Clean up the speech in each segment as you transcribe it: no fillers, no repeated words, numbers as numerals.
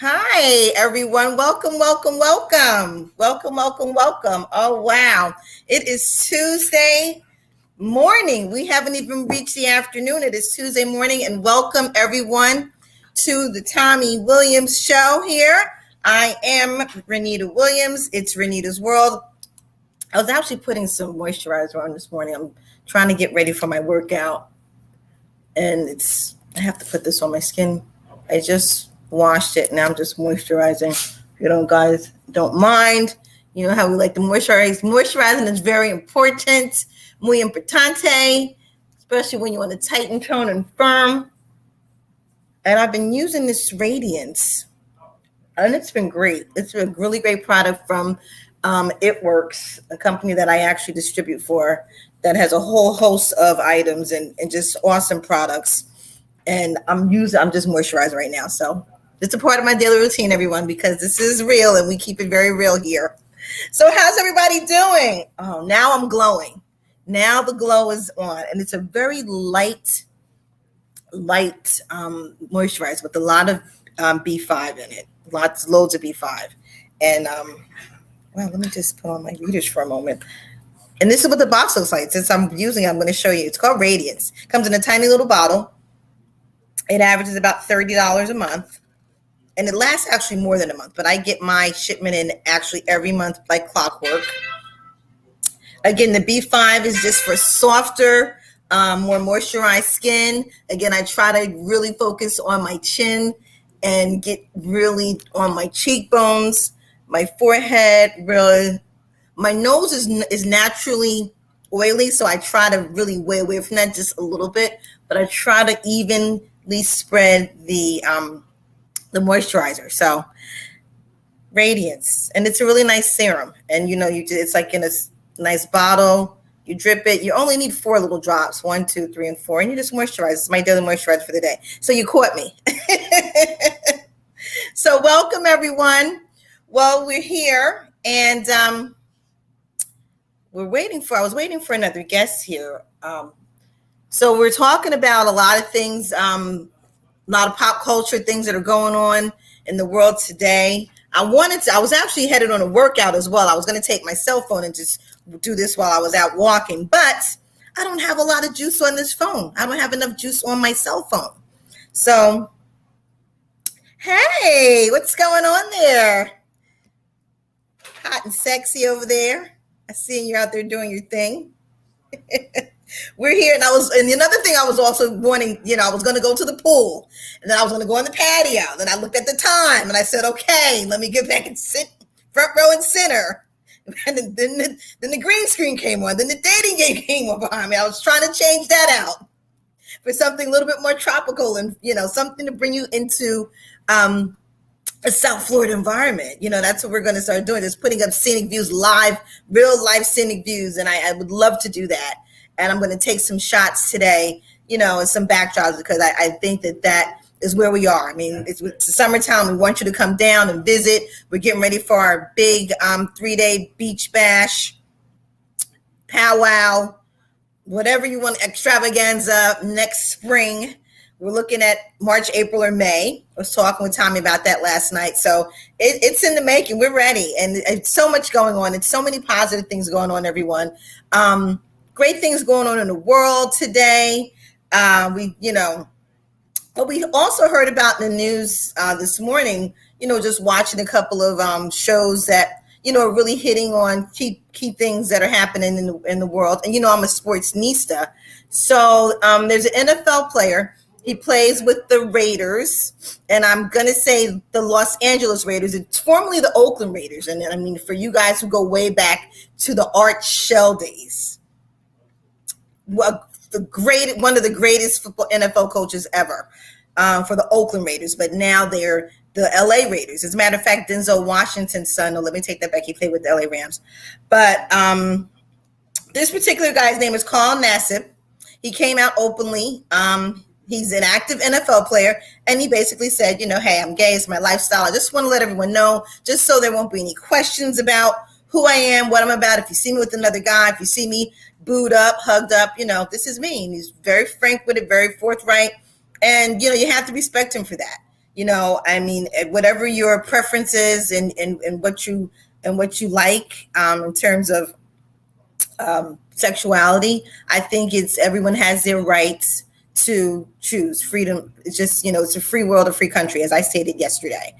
Hi, everyone. Welcome, welcome, welcome. Welcome, welcome, welcome. Oh, wow. It is Tuesday morning. We haven't even reached the afternoon. It is Tuesday morning, and welcome, everyone, to the Tommy Williams Show here. I am Renita Williams. It's Renita's World. I was actually putting some moisturizer on this morning. I'm trying to get ready for my workout, and I have to put this on my skin. I just washed it. Now I'm just moisturizing. If you don't, guys, don't mind. You know how we like to moisturize. Moisturizing is very important. Muy importante, especially when you want to tighten, tone, and firm. And I've been using this Radiance, and it's been great. It's a really great product from It Works, a company that I actually distribute for that has a whole host of items and just awesome products. And I'm just moisturizing right now. So it's a part of my daily routine, everyone, because this is real and we keep it very real here. So how's everybody doing? Oh, now I'm glowing. Now the glow is on, and it's a very light moisturizer with a lot of B5 in it. Loads of B5. And well, let me just put on my readers for a moment. And this is what the box looks like. Since I'm going to show you. It's called Radiance. It comes in a tiny little bottle. It averages about $30 a month. And it lasts actually more than a month. But I get my shipment in actually every month like clockwork. Again, the B5 is just for softer, more moisturized skin. Again, I try to really focus on my chin and get really on my cheekbones, my forehead, really. My nose is naturally oily, so I try to really weigh away from that just a little bit, but I try to evenly spread the moisturizer. So Radiance, and it's a really nice serum, and it's like in a nice bottle. You drip it. You only need 4 little drops, 1, 2, 3, and 4, and you just moisturize. It's my daily moisturizer for the day. So you caught me. So welcome, everyone. Well, we're here, and I was waiting for another guest here. So we're talking about a lot of things, a lot of pop culture things that are going on in the world today. I was actually headed on a workout as well. I was going to take my cell phone and just do this while I was out walking, but I don't have a lot of juice on this phone. I don't have enough juice on my cell phone. So, hey, what's going on there? Hot and sexy over there. I see you out there doing your thing. We're here, and another thing I was also wanting, I was going to go to the pool, and then I was going to go on the patio. Then I looked at the time, and I said, okay, let me get back and sit front row and center. And then the green screen came on. Then the dating game came on behind me. I was trying to change that out for something a little bit more tropical and, something to bring you into a South Florida environment. That's what we're going to start doing, is putting up scenic views, real life scenic views. And I would love to do that. And I'm going to take some shots today, and some backdrops, because I think that is where we are. I mean, it's summertime. We want you to come down and visit. We're getting ready for our big 3-day beach bash, powwow, whatever you want, extravaganza next spring. We're looking at March, April, or May. I was talking with Tommy about that last night. So it's in the making. We're ready. And it's so much going on. It's so many positive things going on, everyone. Great things going on in the world today. But we also heard about in the news this morning, just watching a couple of shows that, are really hitting on key things that are happening in the world. And, I'm a sportsnista. So there's an NFL player. He plays with the Raiders, and I'm going to say the Los Angeles Raiders. It's formerly the Oakland Raiders. And I mean, for you guys who go way back to the Art Shell days, one of the greatest NFL coaches ever for the Oakland Raiders, but now they're the LA Raiders. As a matter of fact, Denzel Washington's son, let me take that back, he played with the LA Rams. But this particular guy's name is Carl Nassib. He came out openly. He's an active NFL player, and he basically said, hey, I'm gay, it's my lifestyle. I just want to let everyone know, just so there won't be any questions about who I am, what I'm about. If you see me with another guy, if you see me booed up, hugged up, this is me. And he's very frank with it, very forthright. And, you have to respect him for that. I mean, whatever your preference is and what you like in terms of sexuality, I think it's everyone has their rights to choose freedom. It's just, it's a free world, a free country, as I stated yesterday.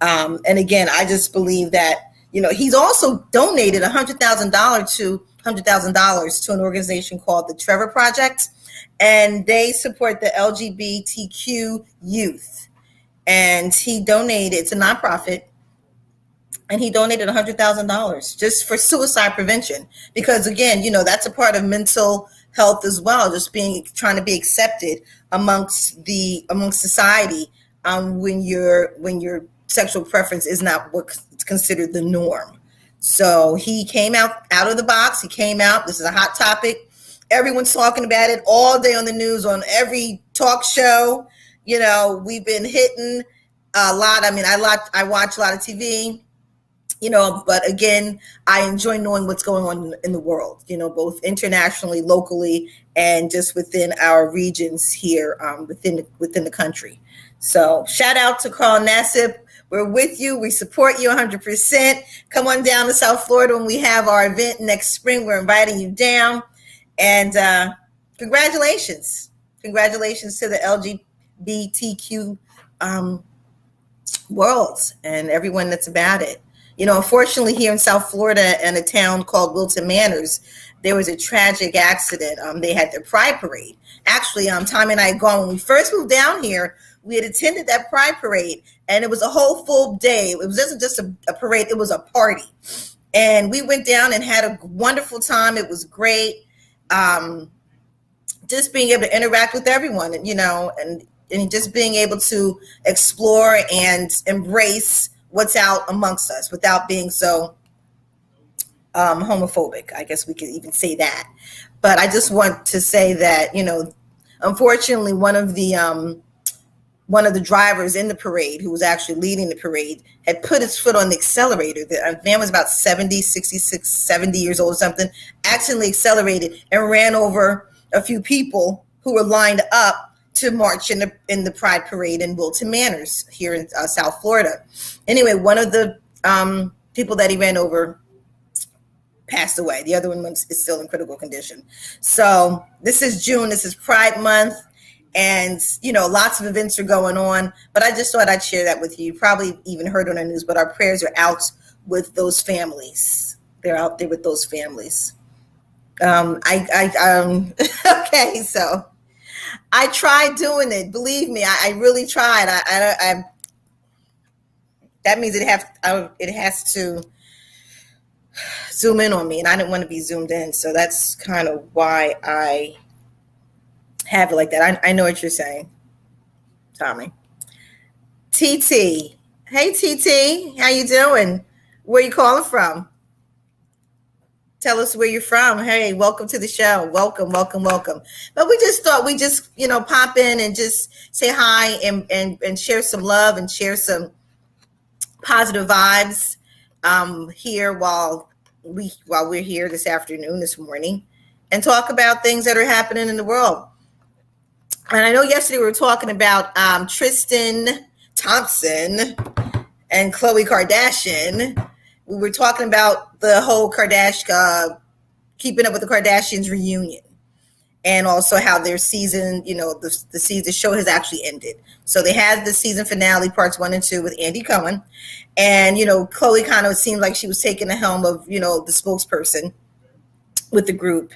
And again, I just believe that, he's also donated $100,000 to an organization called the Trevor Project, and they support the LGBTQ youth. And he donated, it's a nonprofit, and he donated $100,000 just for suicide prevention. Because again, that's a part of mental health as well, just trying to be accepted amongst society, when your sexual preference is not what's considered the norm. So he came out of the box. He came out. This is a hot topic. Everyone's talking about it all day on the news, on every talk show. We've been hitting a lot. I mean, I watch a lot of TV, but again, I enjoy knowing what's going on in the world, both internationally, locally, and just within our regions here, within the country. So shout out to Carl Nassib. We're with you. We support you 100%. Come on down to South Florida when we have our event next spring. We're inviting you down. And congratulations. Congratulations to the LGBTQ world and everyone that's about it. Unfortunately, here in South Florida, in a town called Wilton Manors, there was a tragic accident. They had their Pride Parade. Actually, Tommy and I had gone when we first moved down here. We had attended that Pride Parade, and it was a whole full day. It wasn't just a parade; it was a party. And we went down and had a wonderful time. It was great. Just being able to interact with everyone, and just being able to explore and embrace what's out amongst us without being so homophobic. I guess we could even say that. But I just want to say that, unfortunately, one of the drivers in the parade, who was actually leading the parade, had put his foot on the accelerator. The man was about 70 years old or something, accidentally accelerated and ran over a few people who were lined up to march in the Pride Parade in Wilton Manors here in South Florida. Anyway, one of the people that he ran over passed away. The other one is still in critical condition. So this is June. This is Pride Month. And, lots of events are going on. But I just thought I'd share that with you. You probably even heard on the news, but our prayers are out with those families. They're out there with those families. Okay, so I tried doing it. Believe me, I really tried. I that means it has to zoom in on me, and I didn't want to be zoomed in. So that's kind of why I have it like that. I know what you're saying, Tommy. TT. Hey, TT. How you doing? Where you calling from? Tell us where you're from. Hey, welcome to the show. Welcome. But we just thought we just, pop in and just say hi and share some love and share some positive vibes here while we're here this afternoon, this morning, and talk about things that are happening in the world. And I know yesterday we were talking about Tristan Thompson and Khloe Kardashian. We were talking about the whole Kardashian, Keeping Up with the Kardashians reunion, and also how their season, the show has actually ended. So they had the season finale, parts 1 and 2, with Andy Cohen. And, Khloe kind of seemed like she was taking the helm of, the spokesperson with the group.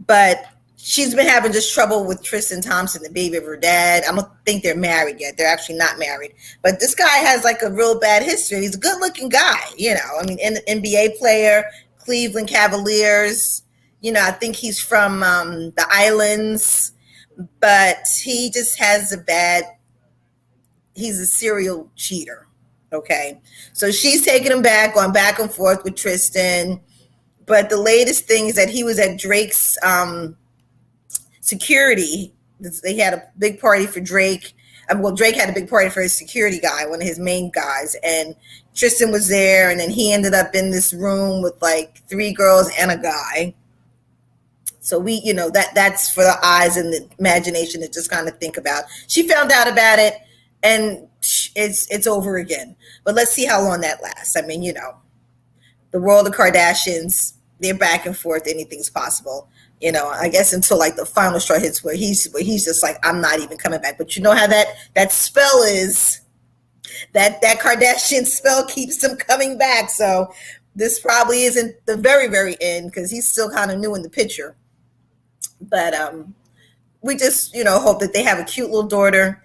But she's been having just trouble with Tristan Thompson, the baby of her dad. I don't think they're married yet. They're actually not married. But this guy has like a real bad history. He's a good-looking guy, an NBA player, Cleveland Cavaliers. I think he's from the islands. But he just has he's a serial cheater, okay? So she's taking him back, going back and forth with Tristan. But the latest thing is that he was at Drake's security. They had a big party for Drake. Drake had a big party for his security guy, one of his main guys, and Tristan was there, and then he ended up in this room with like 3 girls and a guy. So that's for the eyes and the imagination to just kind of think about. She found out about it and it's over again. But let's see how long that lasts. I mean, the world of Kardashians, they're back and forth. Anything's possible. I guess until like the final straw hits where he's just like, I'm not even coming back. But you know how that spell is. That Kardashian spell keeps him coming back. So this probably isn't the very, very end because he's still kind of new in the picture. But we just, hope that they have a cute little daughter.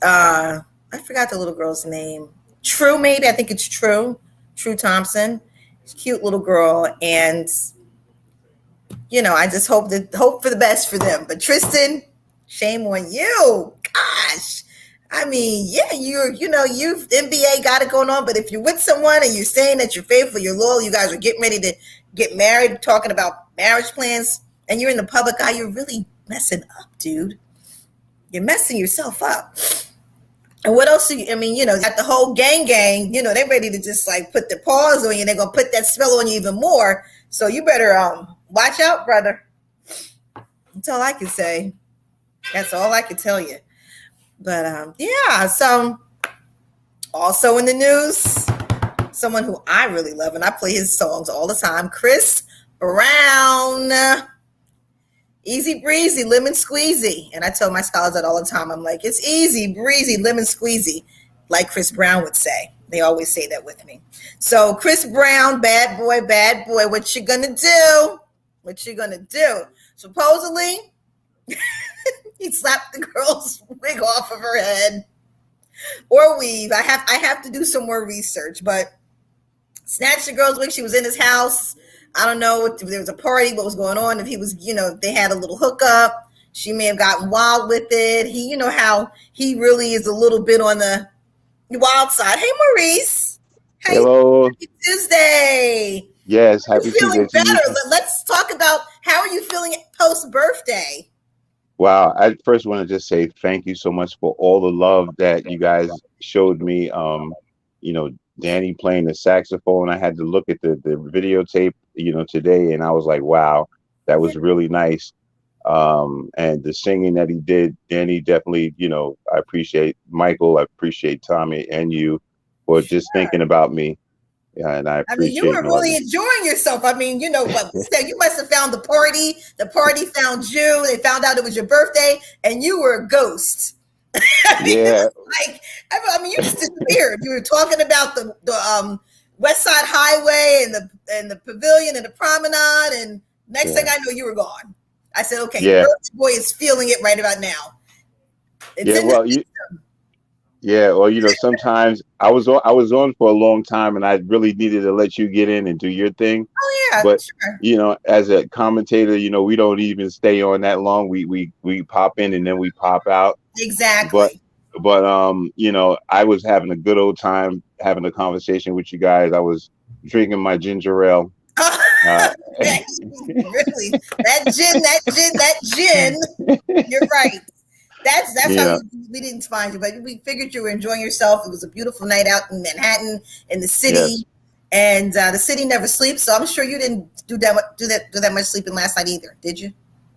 I forgot the little girl's name. True, maybe. I think it's True Thompson. Cute little girl. And, I just hope for the best for them. But Tristan, shame on you. Gosh. I mean, yeah, you've NBA got it going on, but if you're with someone and you're saying that you're faithful, you're loyal, you guys are getting ready to get married, talking about marriage plans, and you're in the public eye, you're really messing up, dude. You're messing yourself up. And what else got the whole gang, they're ready to just like put the paws on you. They're going to put that spell on you even more. So you better watch out, brother. That's all I can say. That's all I can tell you. But yeah, so also in the news, someone who I really love, and I play his songs all the time, Chris Brown. Easy breezy, lemon squeezy. And I tell my scholars that all the time. I'm like, it's easy breezy, lemon squeezy, like Chris Brown would say. They always say that with me. So Chris Brown, bad boy, what you gonna do? What you gonna do? Supposedly, he slapped the girl's wig off of her head or weave. I have to do some more research, but snatched the girl's wig. She was in his house. I don't know if there was a party, what was going on. If he was, they had a little hookup. She may have gotten wild with it. He, how he really is a little bit on the wild side. Hey, Maurice. Hello. Happy Tuesday. Yes, happy Tuesday. Better. Let's talk about how are you feeling post birthday? Wow. I first want to just say thank you so much for all the love that you guys showed me. Danny playing the saxophone. I had to look at the videotape, today, and I was like, wow, that was really nice. And the singing that he did, Danny, definitely, I appreciate Michael. I appreciate Tommy and you for just thinking about me. Yeah, and I appreciate. You were really enjoying yourself. I mean, you must have found the party. The party found you. They found out it was your birthday, and you were a ghost. Yeah. You just disappeared. You were talking about the West Side Highway and the pavilion and the promenade, and next thing I know, you were gone. I said, okay, your birthday boy is feeling it right about now. Sometimes I was on for a long time, and I really needed to let you get in and do your thing. Oh yeah, but sure. As a commentator, we don't even stay on that long. We pop in and then we pop out. Exactly. But I was having a good old time having a conversation with you guys. I was drinking my ginger ale. Really, that gin. You're right. That's how we didn't find you, but we figured you were enjoying yourself. It was a beautiful night out in Manhattan, in the city, and the city never sleeps. So I'm sure you didn't do that much sleeping last night either, did you?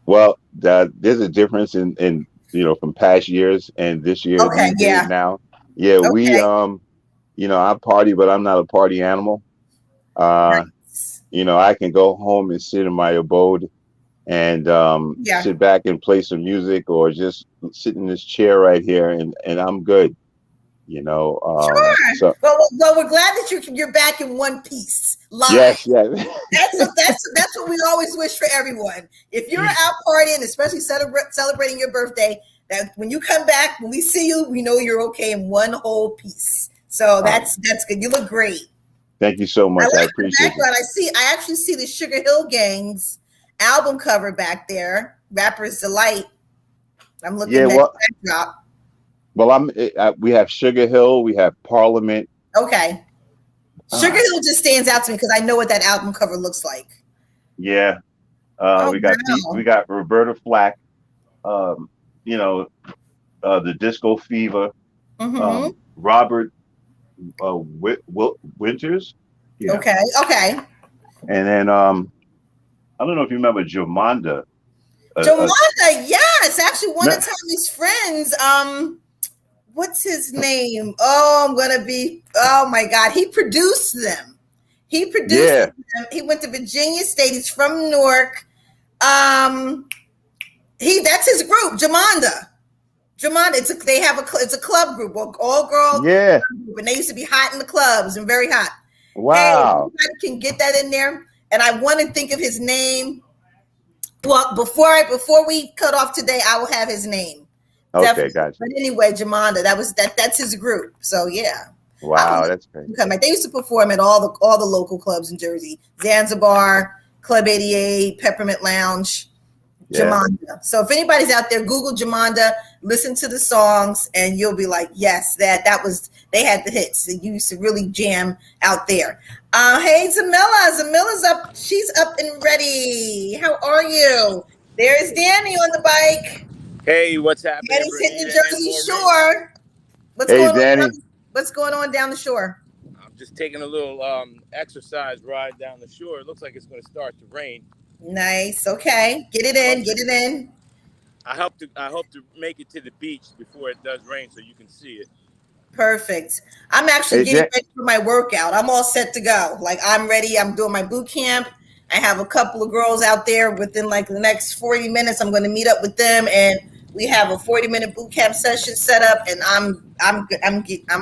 Well, there's a difference in from past years and this year. Okay, now, we I party, but I'm not a party animal. Nice. I can go home and sit in my abode and sit back and play some music or just sit in this chair right here and I'm good. Sure. So, well, we're glad that you're back in one piece. Live. Yes. That's what we always wish for everyone. If you're out partying, especially celebrating your birthday, that when you come back, when we see you, we know you're okay in one whole piece. So that's good. You look great. Thank you so much. I appreciate it. I actually see the Sugar Hill Gang's album cover back there, Rapper's Delight. I'm looking at that backdrop. Well, we have Sugar Hill, we have Parliament. Okay. Sugar Hill just stands out to me because I know what that album cover looks like. Yeah. We got Roberta Flack, the Disco Fever, Robert Winters. Yeah. Okay. And then I don't know if you remember Jamonda. Jamonda, yes, actually one of Tommy's friends. what's his name? Oh, oh my God. He produced them. He produced Yeah, them. He went to Virginia State. He's from Newark. Um, that's his group, Jamanda. Jamanda, it's a club group, all girl yeah. group, and they used to be hot in the clubs and very hot. Hey, Wow. anybody can get that in there. And I want to think of his name. Well, before we cut off today, I will have his name. Okay, Definitely. gotcha. But anyway, Jamanda, that's his group. So yeah. I would Wow, love that's great. to come back. They used to perform at all the local clubs in Jersey. Zanzibar, Club 88, Peppermint Lounge, Yeah. Jamanda. So if anybody's out there, Google Jamanda, listen to the songs, and you'll be like, yes, that was they had the hits. You used to really jam out there. Hey, Zamilla. Zamilla's up. She's up and ready. How are you? There's Danny on the bike. Hey, what's happening, Danny's hitting the Bernita and Jersey Maureen? Shore. What's Hey, going on? Danny. What's going on down the shore? I'm just taking a little exercise ride down the shore. It looks like it's going to start to rain. Nice. Okay. Get it in. Get it in. I hope to make it to the beach before it does rain so you can see it. Perfect. I'm actually Hey, getting ready for my workout. I'm all set to go. Like I'm ready. I'm doing my boot camp. I have a couple of girls out there within like the next 40 minutes. I'm going to meet up with them, and we have a 40-minute boot camp session set up. And I'm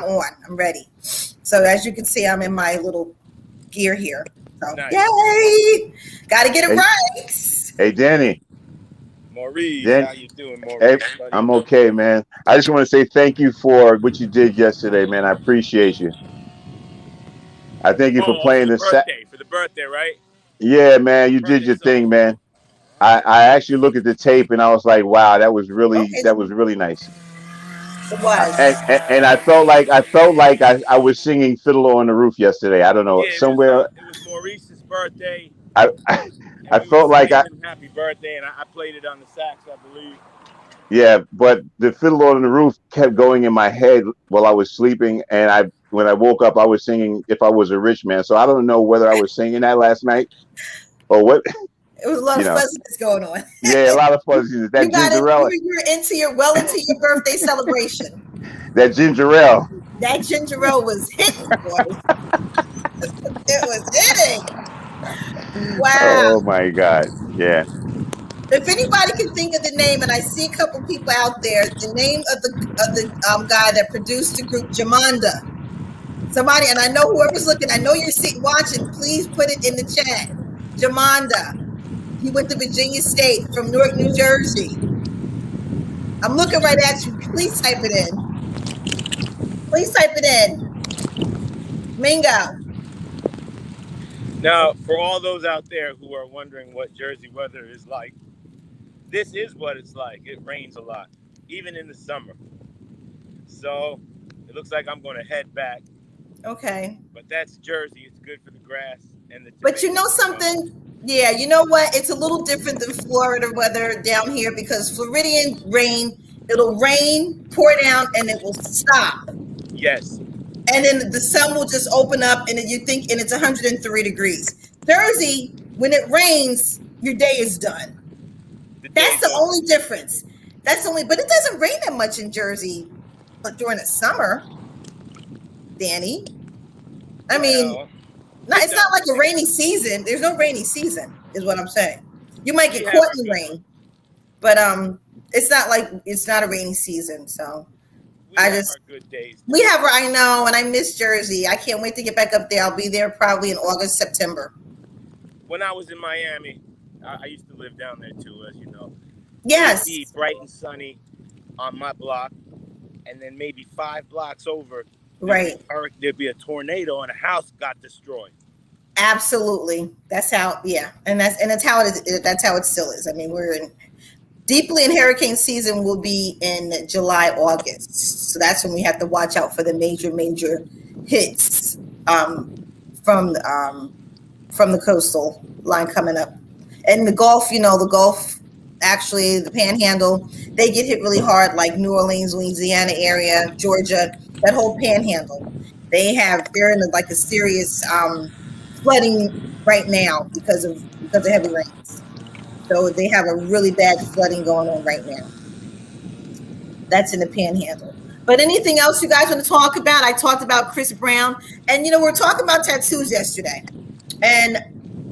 on. I'm ready. So as you can see, I'm in my little gear here. So Nice. yay! Got to get it Hey. right. Hey, Danny. Maurice, Dan- how you doing, Maurice? Hey, buddy? I'm okay, man. I just want to say thank you for what you did yesterday, man. I appreciate you. I thank you for Oh, playing the set. for the birthday, right? Yeah, man, you did Birthday your thing, song. man. I actually looked at the tape and I was like, wow, Okay, that was really nice. it was. And I felt like I was singing Fiddler on the Roof yesterday. I don't know, Yeah, somewhere it was Maurice's birthday, I and I we were felt like singing him happy birthday, and I played it on the sax, I believe. yeah, but the Fiddler on the Roof kept going in my head while I was sleeping, and I when I woke up I was singing If I Was a Rich Man. So I don't know whether I was singing that last night or what, It was a lot you of know. fuzziness going on. Yeah, a lot of fuzziness. You That got it. ginger ale, You're into your birthday celebration. that ginger ale. That ginger ale was hitting, boy. It was hitting. Wow. Oh my God. Yeah. If anybody can think of the name, and I see a couple people out there, the name of the guy that produced the group Jamanda. Somebody, and I know whoever's looking, I know you're sitting watching. Please put it in the chat. Jamanda. He went to Virginia State from Newark, New Jersey. I'm looking right at you. Please type it in. Please type it in. Mingo. Now, for all those out there who are wondering what Jersey weather is like, this is what it's like. It rains a lot, even in the summer. So it looks like I'm going to head back. Okay. But that's Jersey. It's good for the grass and the. But you know something? Yeah, you know what? It's a little different than Florida weather down here because Floridian rain, it'll rain, pour down, and it will stop. Yes. And then the sun will just open up, and then you think, and it's 103 degrees. Jersey, when it rains, your day is done. That's the only difference. But it doesn't rain that much in Jersey, but during the summer, Danny. I mean, it's not like a rainy season. There's no rainy season, is what I'm saying. You might get caught in rain, but it's not a rainy season. So we have good days. I know, and I miss Jersey. I can't wait to get back up there. I'll be there probably in August, September. When I was in Miami, I used to live down there too, as you know. Yes. It'd be bright and sunny on my block, and then maybe 5 blocks over, there'd be a tornado and a house got destroyed. Absolutely. That's how, yeah. And that's how it is. That's how it still is. I mean, we're deeply in hurricane season will be in July, August. So that's when we have to watch out for the major hits from the coastal line coming up. And the Gulf, actually the Panhandle, they get hit really hard, like New Orleans, Louisiana area, Georgia, that whole Panhandle. They're in a serious flooding right now because of heavy rains. So they have a really bad flooding going on right now. That's in the Panhandle. But anything else you guys want to talk about? I talked about Chris Brown, and we were talking about tattoos yesterday, and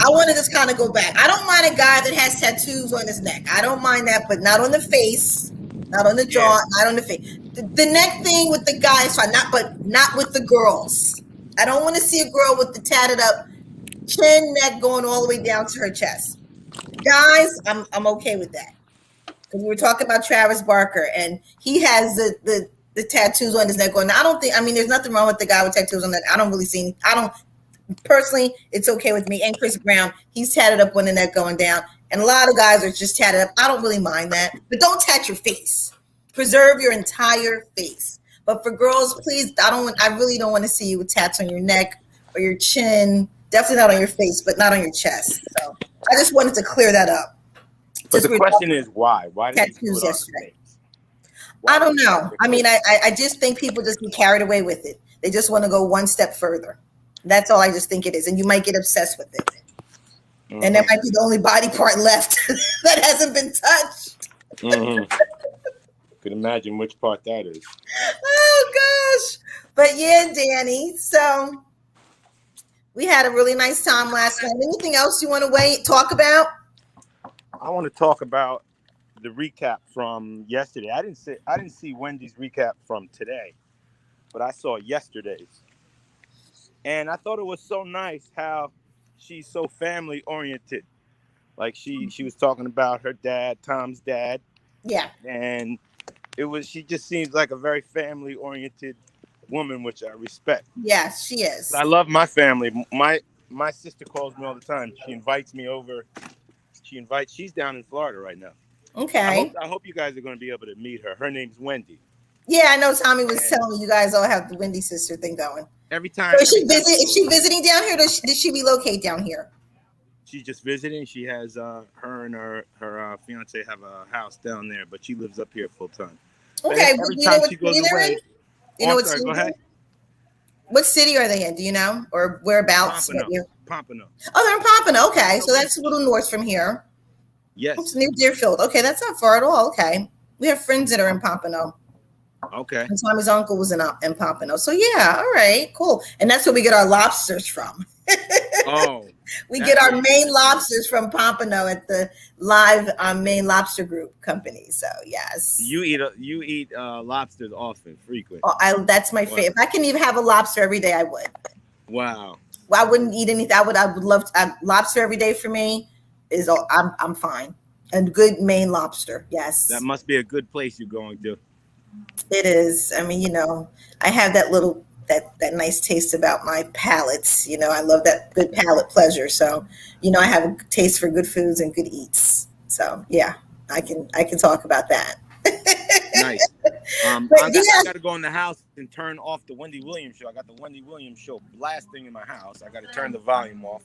I want to just kind of go back. I don't mind a guy that has tattoos on his neck. I don't mind that, but not on the face, not on the jaw, not on the face. The neck thing with the guys, fine, but not with the girls. I don't want to see a girl with the tatted up chin, neck going all the way down to her chest. Guys, I'm okay with that. Because we were talking about Travis Barker, and he has the tattoos on his neck going. There's nothing wrong with the guy with tattoos on that. Personally, it's okay with me. And Chris Brown, he's tatted up on the neck going down. And a lot of guys are just tatted up. I don't really mind that. But don't tat your face. Preserve your entire face. But for girls, please, I really don't want to see you with tats on your neck or your chin. Definitely not on your face, but not on your chest. So I just wanted to clear that up. But the question is why? Why did tattoos yesterday? I don't know. I just think people just get carried away with it. They just want to go one step further. That's all I just think it is. And you might get obsessed with it. Mm-hmm. And that might be the only body part left that hasn't been touched. Mm-hmm. Could imagine which part that is. Oh, gosh. But yeah, Danny. So we had a really nice time last night. Anything else you want to talk about? I want to talk about the recap from yesterday. I didn't see Wendy's recap from today, but I saw yesterday's. And I thought it was so nice how she's so family oriented. Like she was talking about her dad, Tom's dad. Yeah. And she just seems like a very family oriented woman, which I respect. Yes, she is. I love my family. My sister calls me all the time. She invites me over. She's down in Florida right now. Okay. I hope you guys are going to be able to meet her. Her name's Wendy. Yeah, I know Tommy was telling me you guys all have the Wendy sister thing going. Every time. So is she visiting down here? Did she relocate down here? She's just visiting. She has her and her fiance have a house down there, but she lives up here full time. Okay. Every time she goes away. You know what city? Go ahead. What city are they in? Do you know? Or whereabouts? Pompano. Oh, they're in Pompano. Okay. So that's a little north from here. Yes. It's near Deerfield. Okay, that's not far at all. Okay. We have friends that are in Pompano. Okay. And Tommy's uncle was in Pompano. So yeah, all right, cool. And that's where we get our lobsters from. Oh. We get our Maine lobsters from Pompano at the live Maine Lobster Group company. So yes. You eat lobsters often, frequent. Oh, that's my favorite. If I can even have a lobster every day, I would. Wow. Well, I wouldn't eat anything. I would love lobster every day for me. I'm fine. And good Maine lobster. Yes. That must be a good place you're going to. It is. I mean, I have that nice taste about my palates. I love that good palate pleasure. So, I have a taste for good foods and good eats. So yeah, I can talk about that. Nice. I got to go in the house and turn off the Wendy Williams show. I got the Wendy Williams show blasting in my house. I got to turn the volume off.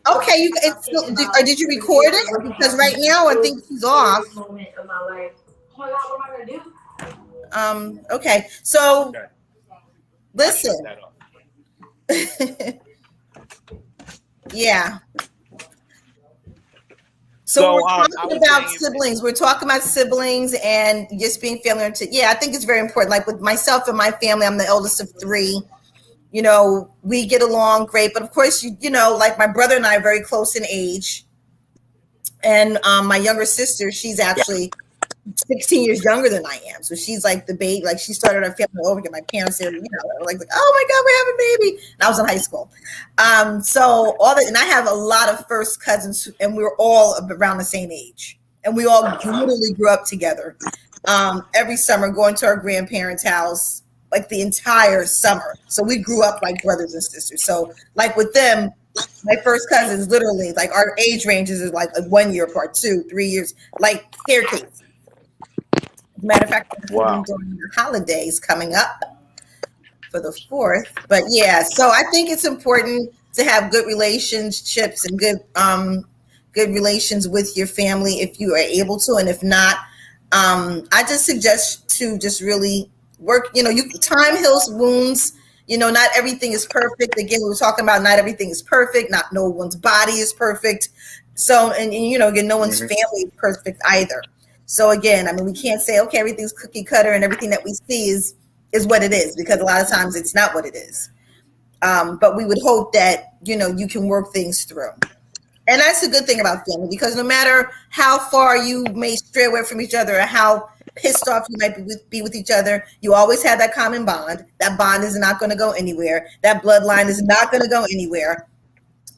Okay, did you record it? Because right now I think she's off. Okay. So listen. Yeah. So we're talking about siblings. We're talking about siblings and just being family oriented. Yeah, I think it's very important. Like with myself and my family, I'm the eldest of three. We get along great. But of course, like my brother and I are very close in age. And my younger sister, she's actually 16 years younger than I am. So she's like the baby, like she started our family over again. My parents said, like, oh my God, we're having a baby. And I was in high school. So all that, and I have a lot of first cousins and we were all around the same age. And we all literally grew up together. Every summer going to our grandparents' house, like the entire summer. So we grew up like brothers and sisters. So like with them, my first cousins, literally, like our age ranges is like 1 year apart, 2, 3 years, like staircase. Matter of fact, during the holidays coming up for the 4th. But yeah, so I think it's important to have good relationships and good relations with your family if you are able to, and if not, I just suggest to just really work. Time heals wounds. Not everything is perfect. Again, we were talking about not everything is perfect. Not no one's body is perfect. So, and again, no one's family is perfect either. So again, we can't say, okay, everything's cookie cutter and everything that we see is is what it is, because a lot of times it's not what it is. But we would hope that, you can work things through. And that's a good thing about family, because no matter how far you may stray away from each other or how pissed off you might be with each other, you always have that common bond. That bond is not going to go anywhere. That bloodline is not going to go anywhere.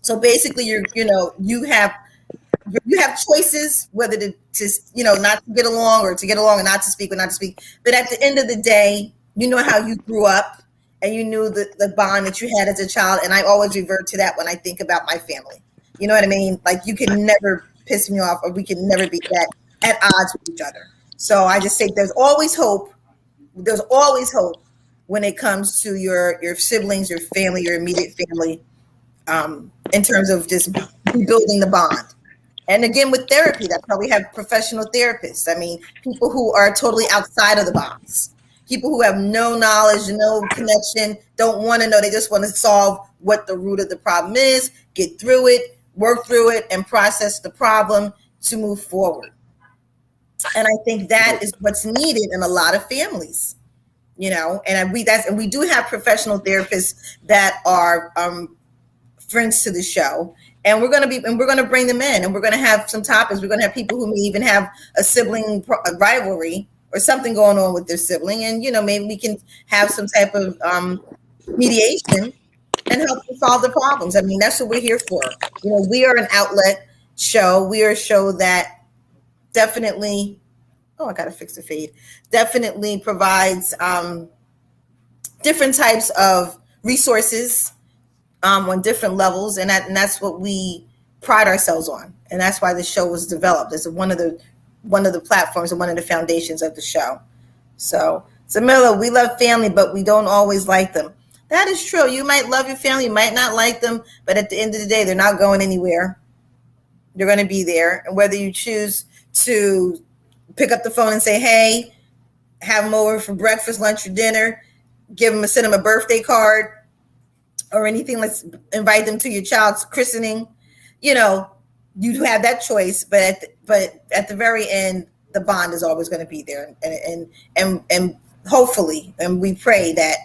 So basically, you have choices whether to not to get along, or to get along and not to speak or not to speak. But at the end of the day, you know how you grew up, and you knew the bond that you had as a child. And I always revert to that when I think about my family. You know what I mean? Like, you can never piss me off, or we can never be that at odds with each other. So I just think there's always hope. There's always hope when it comes to your siblings, your family, your immediate family, in terms of just rebuilding the bond. And again, with therapy, that's why we have professional therapists. I mean, people who are totally outside of the box, people who have no knowledge, no connection, don't want to know. They just want to solve what the root of the problem is, get through it, work through it, and process the problem to move forward. And I think that is what's needed in a lot of families, and we do have professional therapists that are friends to the show. And we're going to bring them in, and we're going to have some topics. We're going to have people who may even have a sibling rivalry or something going on with their sibling. And, maybe we can have some type of mediation and help to solve the problems. I mean, that's what we're here for. We are an outlet show. We are a show that definitely, I got to fix the fade, definitely provides different types of resources on different levels, and that's what we pride ourselves on, and that's why the show was developed as one of the platforms and one of the foundations of the show. So, Zamila, we love family, but we don't always like them. That is true. You might love your family, you might not like them, but at the end of the day, they're not going anywhere. They're going to be there, and whether you choose to pick up the phone and say, "Hey," have them over for breakfast, lunch, or dinner, send them a birthday card, or anything, let's invite them to your child's christening, you have that choice, but at the very end, the bond is always going to be there. And hopefully, and we pray that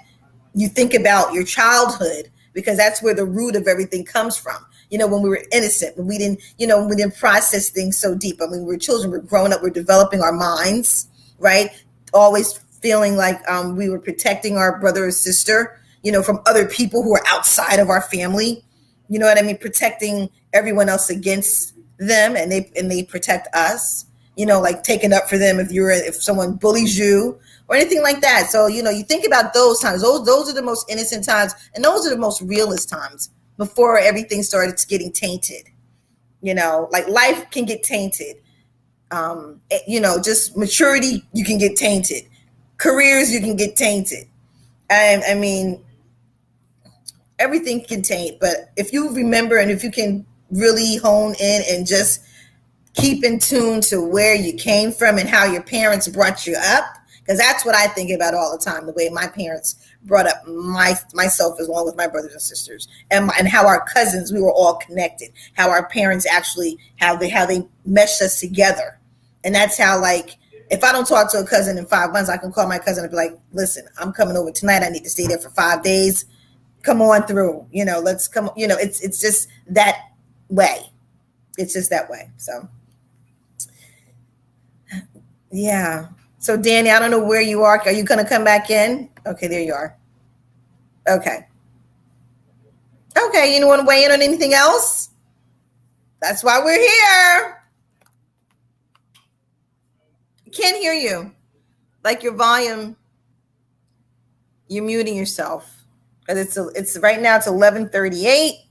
you think about your childhood, because that's where the root of everything comes from. When we were innocent, when we didn't process things so deep. I mean, we were children, we're growing up, we're developing our minds, right? Always feeling like we were protecting our brother or sister, from other people who are outside of our family. You know what I mean? Protecting everyone else against them, and they protect us. Like taking up for them if someone bullies you or anything like that. So you think about those times. Those are the most innocent times, and those are the most realist times before everything started getting tainted. Like life can get tainted. Just maturity, you can get tainted. Careers, you can get tainted. I mean, everything can taint, but if you remember, and if you can really hone in and just keep in tune to where you came from and how your parents brought you up, because that's what I think about all the time, the way my parents brought up myself along with my brothers and sisters, and how our cousins, we were all connected, how our parents actually, how they meshed us together. And that's how, like, if I don't talk to a cousin in 5 months, I can call my cousin and be like, "Listen, I'm coming over tonight. I need to stay there for 5 days. Come on through, let's come, it's just that way. It's just that way." So, yeah. So, Danny, I don't know where you are. Are you going to come back in? Okay, there you are. Okay. You want to weigh in on anything else? That's why we're here. Can't hear you. Like your volume, you're muting yourself. It's right now, it's 11:38.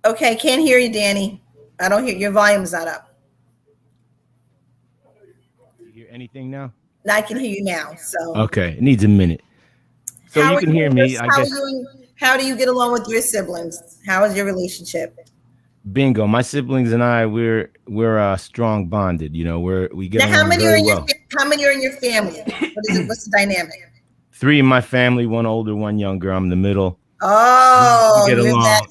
Okay, can't hear you, Danny. I don't hear, your volume's not up. You hear anything now? I can hear you now. So okay, it needs a minute. So you can hear me. I guess. How do you get along with your siblings? How is your relationship? Bingo. My siblings and I, we're strong bonded. We get now, along very well. How many are in your family? What's the dynamic? 3 in my family, 1 older, 1 younger. I'm the middle. Oh, We get you're that. along.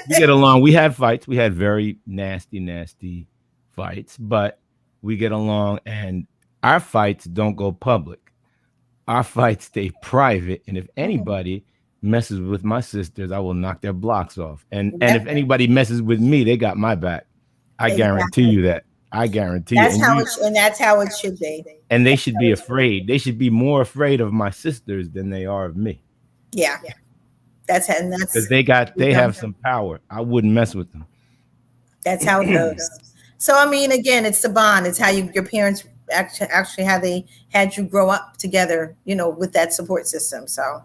We get along. We had fights. We had very nasty fights, but we get along, and our fights don't go public. Our fights stay private, and if anybody messes with my sisters, I will knock their blocks off. And Yep, if anybody messes with me, they got my back. I guarantee exactly. you that. I guarantee you. And that's how it should be. And they should be afraid. They should be more afraid of my sisters than they are of me. Yeah, and Because that's they have some power. I wouldn't mess with them. that's how it goes. So I mean, again, it's the bond. It's how your parents actually how they had you grow up together. With that support system. So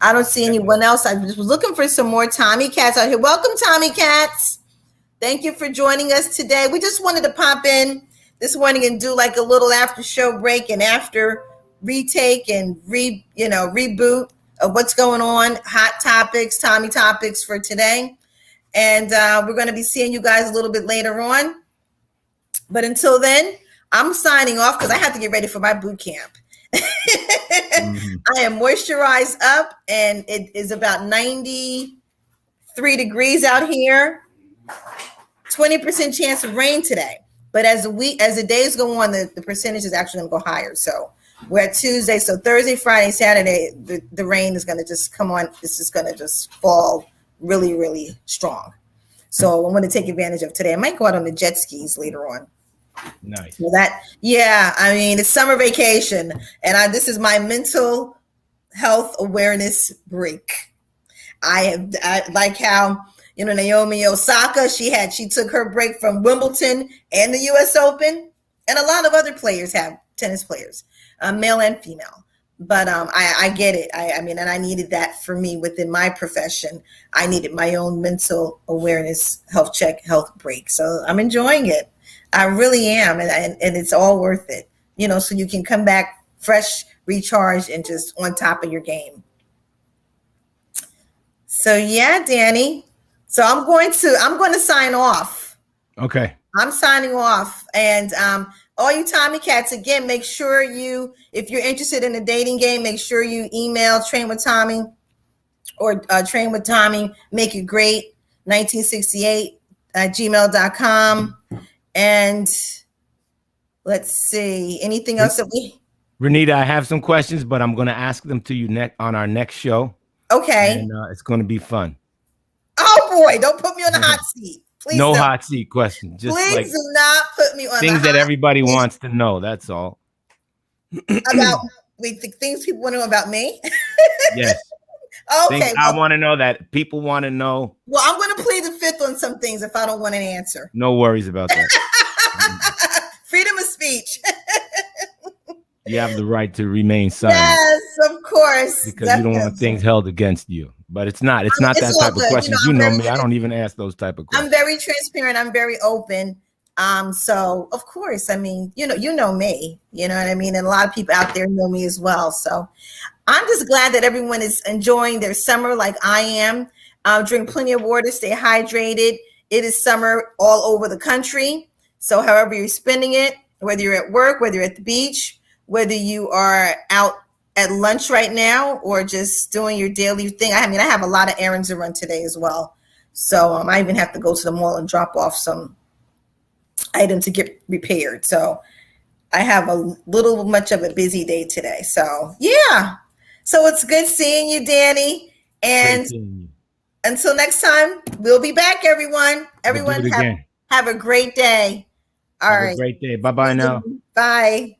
I don't see anyone else. I was looking for some more Tommy Cats out here. Welcome, Tommy Cats. Thank you for joining us today. We just wanted to pop in this morning and do like a little after show break and after retake and reboot of what's going on, hot topics, Tommy topics for today. And we're going to be seeing you guys a little bit later on. But until then, I'm signing off because I have to get ready for my boot camp. I am moisturized up and it is about 93 degrees out here. 20% chance of rain today. But as the days go on, the percentage is actually going to go higher. So we're at Tuesday. So Thursday, Friday, Saturday, the rain is going to just come on. It's just going to just fall really, really strong. So I'm going to take advantage of today. I might go out on the jet skis later on. Nice. So I mean, it's summer vacation. And this is my mental health awareness break. I like how Naomi Osaka, she took her break from Wimbledon and the U.S. Open, and a lot of other players have, tennis players, male and female. But I get it. I mean, and I needed that for me within my profession. I needed my own mental awareness, health check, health break. So I'm enjoying it. I really am, and it's all worth it. So you can come back fresh, recharged, and just on top of your game. So yeah, Danny. So I'm going to sign off. Okay. I'm signing off. And all you Tommy Cats, again, make sure if you're interested in a dating game, make sure you email Train with Tommy or Train with Tommy, make it great, 1968 at gmail.com. And let's see, anything else that Renita, I have some questions, but I'm going to ask them to you on our next show. Okay. And it's going to be fun. Oh boy, don't put me on the hot seat. Please no don't. Hot seat questions. Just please do not put me on things the hot that everybody seat. wants to know. That's all. About things people want to know about me? Yes. Okay. I want to know that people want to know. Well, I'm going to plead the fifth on some things if I don't want an answer. No worries about that. Freedom of speech. You have the right to remain silent. Yes, of course. Because definitely. You don't want things held against you. But it's not that type of questions. You know me. I don't even ask those type of questions. I'm very transparent. I'm very open. So of course, I mean, you know me, you know what I mean? And a lot of people out there know me as well. So I'm just glad that everyone is enjoying their summer like I am. Drink plenty of water, stay hydrated. It is summer all over the country. So however you're spending it, whether you're at work, whether you're at the beach, whether you are out at lunch right now or just doing your daily thing. I mean, I have a lot of errands to run today as well. So I even have to go to the mall and drop off some items to get repaired. So I have a little much of a busy day today. So yeah. So it's good seeing you, Danny. And until next time, we'll be back, everyone. Everyone have a great day. All right. Have a great day. Bye-bye now. Bye.